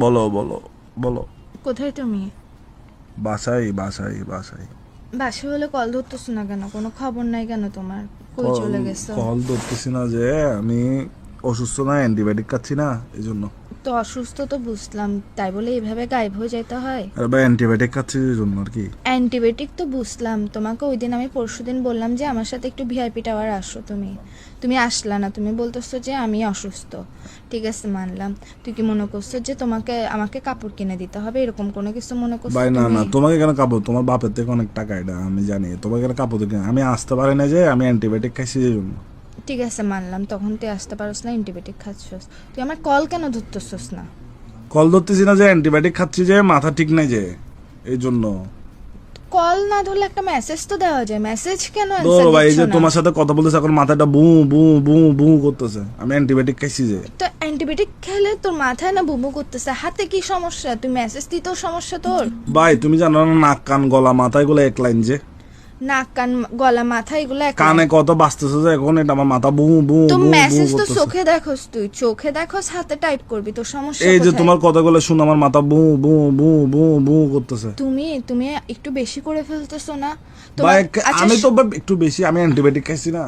বলো বলো বলো। কোথায় তুমি? বাসায় বাসায় বাসায়। বাসে হলে কল ধরতেছো না কেন? কোনো খবর নাই কেন তোমার? কই চলে গেছো? কল ধরতেছি না যে আমি অসুস্থ, না অ্যান্টিবায়োটিক খাচ্ছি না এই জন্য। তো অসুস্থ তো বুঝলাম, তাই বলে এইভাবে গায়েব হয়ে যেতে হয়? আরে ভাই অ্যান্টিবায়োটিক খাচ্ছি এই জন্য আর কি। অ্যান্টিবায়োটিক তো বুঝলাম, তোমাকে ওই দিন আমি পরশুদিন বললাম যে আমার সাথে একটু ভিআইপি টাওয়ার আসো, তুমি আসলা না। তুমি বলতেছো যে আমি অসুস্থ। ঠিক আছে, মানলাম। তুই কি মনে করছো যে আমাকে কাপড় কিনে দিতে হবে, এরকম কোনো কিছু মনে করছো ভাই না তুমি? না, তোমাকে কেন কাপড়? তোমার বাপের থেকে অনেক টাকা, এটা আমি জানি। তোমাকে কেন কাপড় কিনে? আমি আসতে পারি না যে আমি অ্যান্টিবায়োটিক খাইছি এই জন্য। ঠিক আছে, মানলাম, তখন তুই আসতে পারস না, অ্যান্টিবায়োটিক খাচ্ছস। তুই আমার কল কেন ধরতেছস না? কল ধরতেছি না যে অ্যান্টিবায়োটিক খাচ্ছি, যে মাথা ঠিক নাই যে এই জন্য। কল না ধরলে একটা মেসেজ তো দেওয়া যায়, মেসেজ কেন তো অ্যানসার ভাই এই দিচ্ছ যে না? তোমার সাথে কথা বলতেছে, এখন মাথাটা বু বু বু বু করতেছে, আমি অ্যান্টিবায়োটিক খাইছি যে। তো অ্যান্টিবায়োটিক খেলে তোর মাথায় না বুবু করতেছে, হাতে কি সমস্যা? তুই মেসেজ দিতেও সমস্যা তোর? ভাই তুমি জানো না, নাক কান গলা মাথা এগুলো এক লাইন যে। নাক কান গলা মাথা এগুলো এক কানে লাইন। কত বাজতেছে যে এখন, এটা আমার মাথা বু বু তো বু বু মেসেজ তো করতেছে। চোখে দেখোস, তুই চোখে দেখোস, হাতে টাইপ করবি, তোর সমস্যা এই যে কোথায়? তোমার কথাগুলো শুনে আমার মাথা বু বু বু বু বু করতেছে। তুমি একটু বেশি করে ফেলতেছো না? ভাই আচ্ছা, আমি তো একটু বেশি, আমি অ্যান্টিবায়োটিক খাইছি না।